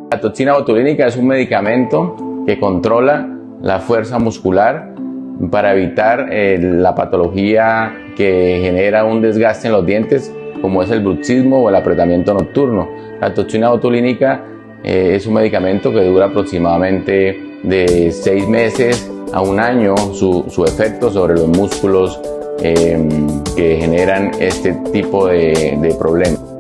La toxina botulínica es un medicamento que controla la fuerza muscular para evitar la patología que genera un desgaste en los dientes, como es el bruxismo o el apretamiento nocturno. La toxina botulínica es un medicamento que dura aproximadamente de 6 meses a 1 año su efecto sobre los músculos que generan este tipo de problemas.